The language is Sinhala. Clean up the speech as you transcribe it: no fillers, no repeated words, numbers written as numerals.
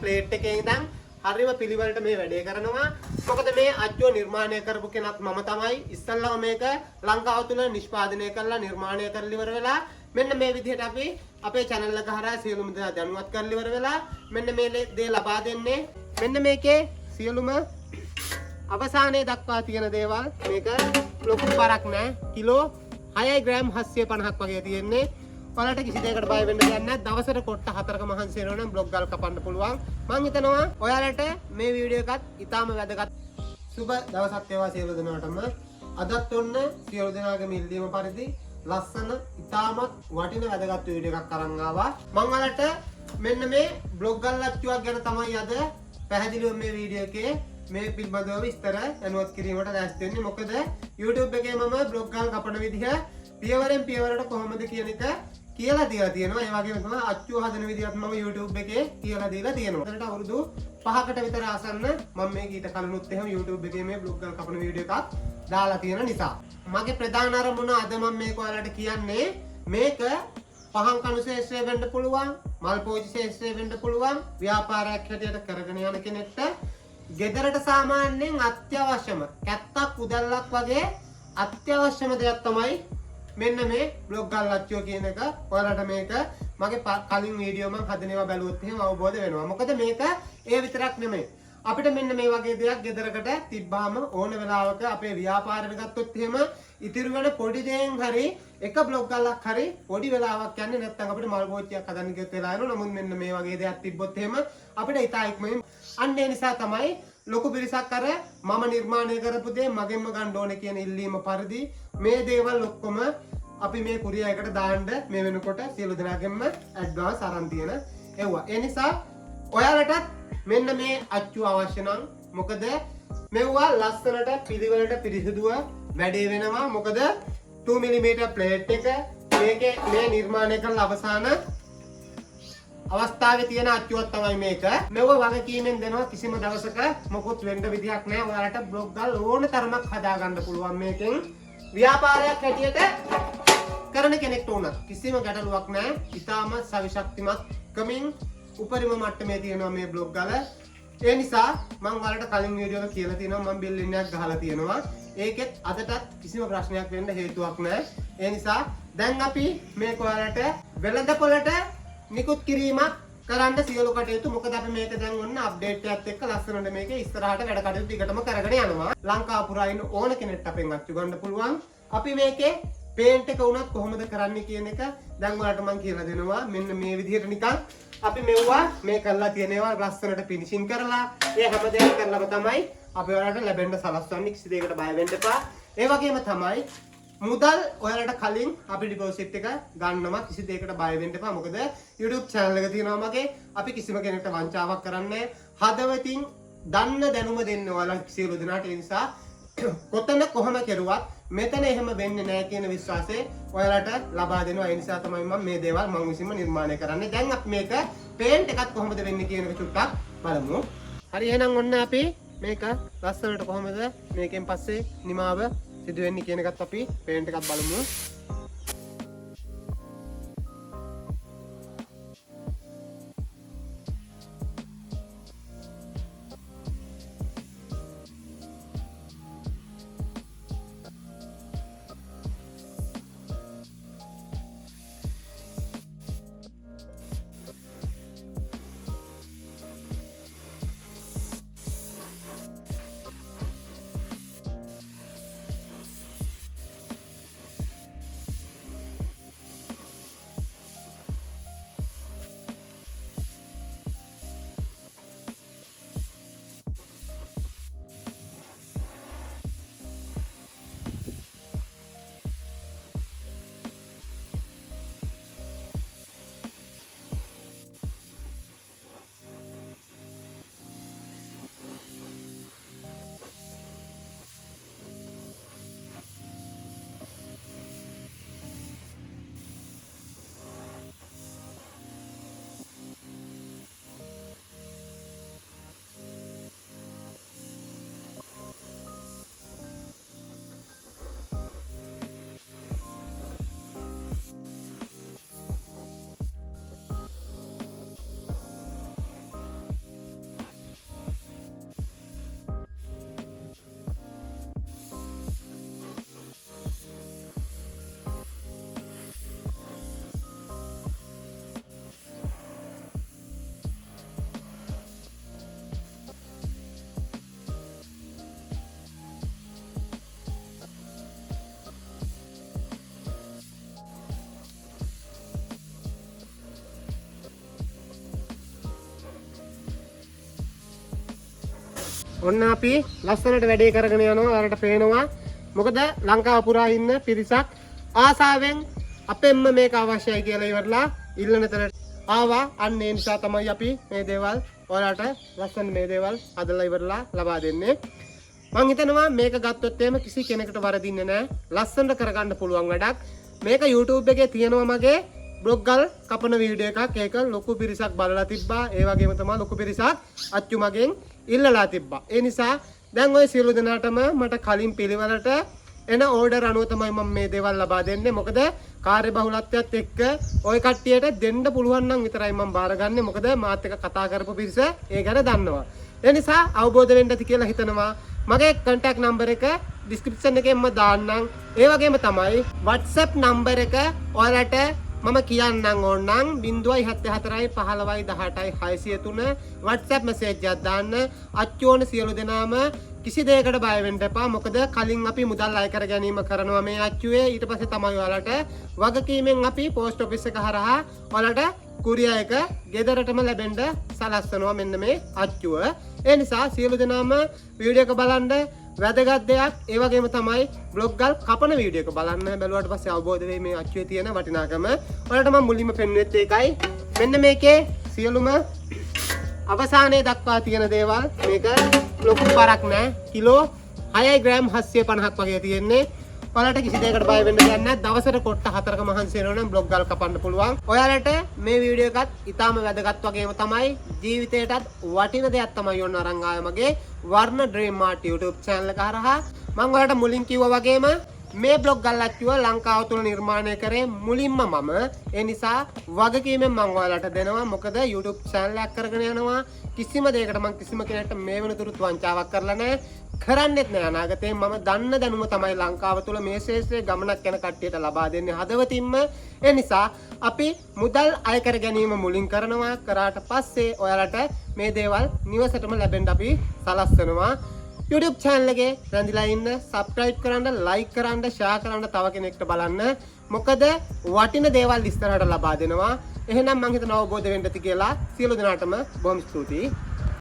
ප්ලේට් එකේ ඉඳන් හරිම පිළිවෙලට මේ වැඩේ කරනවා. මොකද මේ අච්චුව නිර්මාණය කරපු කෙනත් මම තමයි. ඉස්සල්ලාම මේක ලංකාව තුල නිෂ්පාදනය කරලා නිර්මාණය කරලා ඉවර වෙලා මෙන්න මේ විදිහට අපි අපේ channel එක හරහා සියලුම දේ දැනුවත් කරලා ඉවර වෙලා මෙන්න මේ දේ ලබා දෙන්නේ. මෙන්න මේකේ සියලුම අවසානයේ දක්වා තියෙන දේවල් මේක ලොකු බරක් නෑ. කිලෝ 6 ග්‍රෑම් 750ක් වගේ තියෙන්නේ. ඔයාලට කිසි දෙයකට බය වෙන්න දෙයක් නැහැ. දවසට කොට්ට 4ක මහන්සි වෙනවා නම් බ්ලොග් ගල් කපන්න පුළුවන්. මම හිතනවා ඔයාලට මේ වීඩියෝ එකත් ඉතාම වැදගත්. සුබ දවසක් වේවා සියලු දෙනාටම. අදත් ඔන්න සියලු දෙනාගේම ඉල්ලීම පරිදි ලස්සන ඉතාමත් වටින වැදගත් වීඩියෝ එකක් අරන් ආවා. මම ඔයාලට මෙන්න මේ බ්ලොග් ගල් ලැප්ටොප් ගැන තමයි අද පැහැදිලිව මේ වීඩියෝ එකේ මේ පිළිබඳව විස්තර දැනුවත් කිරීමට දැස් දෙන්නේ. මොකද YouTube එකේ මම බ්ලොග් ගල් කපන විදිහ පියවරෙන් පියවරට කොහොමද කියන එක කියලා දීලා තියෙනවා. ඒ වගේම තමයි අච්චුව හදන විදිහත් මම YouTube එකේ කියලා දීලා තියෙනවා. ඒකට අවුරුදු 5කට විතර ආසන්න මම මේක ඊට කලිනුත් එහෙම YouTube එකේ මේ බ්ලොග් ගල් කපන වීඩියෝ එකක් දාලා තියෙන නිසා. මගේ ප්‍රධාන අරමුණ අද මම මේක ඔයාලට කියන්නේ මේක පහන් කණු ශේෂ්ත්‍රය වෙන්න පුළුවන්, මල් පෝෂි ශේෂ්ත්‍රය වෙන්න පුළුවන්, ව්‍යාපාරයක් හැටියට කරගෙන යන කෙනෙක්ට ගෙදරට සාමාන්‍යයෙන් අත්‍යවශ්‍යම කැත්තක් උදැල්ලක් වගේ අත්‍යවශ්‍යම දෙයක් තමයි මෙන්න මේ බ්ලොග් ගල් ලච්චුව කියන එක. ඔයාලට මේක මගේ කලින් වීඩියෝ මම හදනවා බැලුවොත් එහෙම අවබෝධ වෙනවා. මොකද මේක ඒ විතරක් නෙමෙයි. අපිට මෙන්න මේ වගේ දෙයක් ගෙදරකට තිබ්බාම ඕන වෙලාවක අපේ ව්‍යාපාරෙට ගත්තොත් එහෙම ඉතිරි වෙන පොඩි දෙයෙන් හරි එක බ්ලොග් ගල්ලක් හරි පොඩි වෙලාවක් යන්නේ නැත්නම් අපිට මල් පෝච්චියක් හදන්න ගියොත් වෙලා යනවා. නමුත් මෙන්න මේ වගේ දෙයක් තිබ්බොත් එහෙම අපිට ඉතා ඉක්මනින් අන්න ඒ නිසා තමයි ලොකු පිරිසක් අර මම නිර්මාණය කරපු දේ මගෙන්ම ගන්න ඕනේ කියන ඉල්ලීම පරිදි මේ දේවල් ඔක්කොම අපි මේ කුරියා එකට දාන්න මේ වෙනකොට සියලු දෙනාගෙන්ම ඇඩ්වාන්ස් අරන් තියෙන ඒවා. ඒ නිසා ඔයාලටත් මෙන්න මේ අච්චුව අවශ්‍ය නම් මොකද මෙවුවා ලස්සනට පිළිවෙලට පිරිසිදුව වැඩේ වෙනවා. මොකද 2 mm ප්ලේට් එක මේකේ මේ නිර්මාණය කරන අවසාන අවස්ථාවේ තියෙන අච්චුවක් තමයි මේක. මෙව වගකීමෙන් දෙනවා. කිසිම දවසක මොකුත් වෙන්න විදියක් නැහැ. ඔයාලට බ්ලොග් ගල් ඕන තරමක් හදා ගන්න පුළුවන් මේකෙන්. ව්‍යාපාරයක් හැටියට කරන කෙනෙක්ට උනත් කිසිම ගැටලුවක් නැහැ. ඉතාම සවිශක්තිමත් කමින් උපරිම මට්ටමේ තියෙනවා මේ බ්ලොග් ගල. ඒ නිසා මම ඔයාලට කලින් වීඩියෝ එක කියලා තියෙනවා මම බිල් ලින්ක් ගහලා තියෙනවා. ඒකෙත් අදටත් කිසිම ප්‍රශ්නයක් වෙන්න හේතුවක් නැහැ. ඒ නිසා දැන් අපි මේක ඔයාලට වෙළඳ පොළට නිකුත් කිරීමක් කරන්න සියලු කටයුතු. මොකද අපි මේක දැන් ඔන්න අප්ඩේට් එකත් එක්ක ලස්සනට මේක ඉස්සරහට වැඩ කටයුතු දිගටම කරගෙන යනවා. ලංකාව පුරා ඉන්න ඕන කෙනෙක්ට අපෙන් අච්චු ගන්න පුළුවන්. අපි මේකේ පේන්ට් එක උනත් කොහොමද කරන්නේ කියන එක දැන් ඔයාලට මම කියලා දෙනවා. මෙන්න මේ විදිහට නිකන් අපි මෙව්වා මේ කරලා තියෙනවා ලස්සනට ෆිනිෂින් කරලා ඒ හැම දෙයක්ම කරලාම තමයි අපි ඔයාලට ලැබෙන්න සලස්වන්නේ. කිසි දෙයකට බය වෙන්න එපා. ඒ වගේම තමයි මුදල් ඔයාලට කලින් අපි ඩිපොසිට් එක ගන්නවා. කිසි දෙයකට බය වෙන්න එපා. මොකද YouTube channel එක තියෙනවා මගේ. අපි කිසිම කෙනෙක්ට වංචාවක් කරන්නේ හදවතින් දන්න දැනුම දෙන්න ඔයාලා සියලු දෙනාට. ඒ නිසා කොතන කොහොම කෙරුවත් මෙතන එහෙම වෙන්නේ නැහැ කියන විශ්වාසය ඔයාලට ලබා දෙනවා. ඒ නිසා තමයි මම මේ දේවල් මම විසින්ම නිර්මාණය කරන්නේ. දැන් අපි මේක පේන්ට් එකත් කොහොමද වෙන්නේ කියන එක චුට්ටක් බලමු. හරි එහෙනම් ඔන්න අපි මේක ලස්සනට කොහොමද මේකෙන් පස්සේ නිමාව සිදු වෙන්නේ කියන එකත් අපි පේන්ට් එකත් බලමු. ඔන්න අපි ලස්සනට වැඩේ කරගෙන යනවා. ඔයාලට පේනවා. මොකද ලංකාව පුරා ඉන්න පිරිසක් ආසාවෙන් අපෙන්ම මේක අවශ්‍යයි කියලා ඉවරලා ඉල්ලන තැනට ආවා. අන්න ඒ නිසා තමයි අපි මේ දේවල් ඔයාලට ලස්සන මේ දේවල් හදලා ඉවරලා ලබා දෙන්නේ. මම හිතනවා මේක ගත්තොත් එහෙම කිසි කෙනෙකුට වරදින්නේ නැහැ. ලස්සනට කරගන්න පුළුවන් වැඩක්. මේක YouTube එකේ තියෙනවා මගේ බ්ලොග් ගල් කපන වීඩියෝ එකක්. ඒක ලොකු පිරිසක් බලලා තිබ්බා. ඒ වගේම තමයි ලොකු පිරිසක් අච්චු මගෙන් ඉල්ලලා තිබ්බා. ඒ නිසා දැන් ওই සියලු දෙනාටම මට කලින් පිළිවෙලට එන ඕඩර් අනුව තමයි මම මේ දේවල් ලබා දෙන්නේ. මොකද කාර්ය බහුලත්වයත් එක්ක ওই කට්ටියට දෙන්න පුළුවන් නම් විතරයි මම බාරගන්නේ. මොකද මාත් එක්ක කතා කරපු පිරිස ඒ ගැන දන්නවා. ඒ නිසා අවබෝධ වෙන්න ඇති කියලා හිතනවා. මගේ contact number එක description එකෙන්ම දාන්නම්. ඒ වගේම තමයි WhatsApp number එක ඔයාලට මම කියන්නම් ඕනනම් 074 15 18 603 WhatsApp message එකක් දාන්න. අච්චු ඕන සියලු දෙනාම කිසි දෙයකට බය වෙන්න එපා. මොකද කලින් අපි මුදල් අය කර ගැනීම කරනවා මේ අච්චුවේ. ඊට පස්සේ තමයි ඔයාලට වගකීමෙන් අපි post office එක හරහා ඔයාලට කුරියා එක ගෙදරටම ලැබෙන්න සලස්වනවා මෙන්න මේ අච්චුව. ඒ නිසා සියලු දෙනාම වීඩියෝ එක බලන්න. වැදගත් දෙයක්. ඒ වගේම තමයි බ්ලොග් ගල් කපන වීඩියෝ එක බලන්න. බැලුවාට පස්සේ අවබෝධ වෙයි මේ අච්චුවේ තියෙන වටිනාකම. ඔයාලට මම මුලින්ම පෙන්වෙත් ඒකයි. මෙන්න මේකේ සියලුම අවසානයේ දක්වා තියෙන දේවල් මේක ලොකු බරක් නෑ. කිලෝ 6 ග්‍රෑම් 750ක් වගේ තියෙන්නේ. ඔයාලට කිසි දෙයකට බය වෙන්න දෙයක් නෑ. දවසට කොට්ට 4ක මහන්සි වෙනවා නම් බ්ලොග් ගල් කපන්න පුළුවන්. ඔයාලට මේ වීඩියෝ එකත් ඉතාම වැදගත් වගේම තමයි ජීවිතේටත් වටින දෙයක් තමයි ඔන්න අරන් ආවේ මගේ වර්ණ ඩ්‍රීම් ආර්ට් YouTube channel එක හරහා. මම ඔයාලට මුලින් කිව්වා වගේම මේ බ්ලොග් ගල් අච්චුව ලංකාව තුල නිර්මාණය කරේ මුලින්ම මම. ඒ නිසා වගකීමෙන් මම ඔයාලට දෙනවා. මොකද YouTube channel එකක් කරගෙන යනවා. කිසිම දෙයකට මම කිසිම කෙනෙක්ට මේ වෙනතුරුත් වංචාවක් කරලා නැහැ. කරන්නෙත් නෑ. අනාගතේ මම දන්න දැනුම තමයි ලංකාව තුල මේ ශේෂ්ත්‍රයේ ගමනක් යන කට්ටියට ලබා දෙන්නේ හදවතින්ම. ඒ නිසා අපි මුදල් අය කර ගැනීම මුලින් කරනවා. කරාට පස්සේ ඔයාලට මේ දේවල් නිවසටම ලැබෙන්න අපි සලස්වනවා. YouTube channel එකේ රැඳිලා ඉන්න subscribe කරන්න, like කරන්න, share කරන්න, තව කෙනෙක්ට බලන්න. මොකද වටින දේවල් ඉස්සරහට ලබා දෙනවා. එහෙනම් මම හිතනවා අවබෝධ වෙන්න ඇති කියලා. සියලු දෙනාටම බොහොම ස්තුතියි.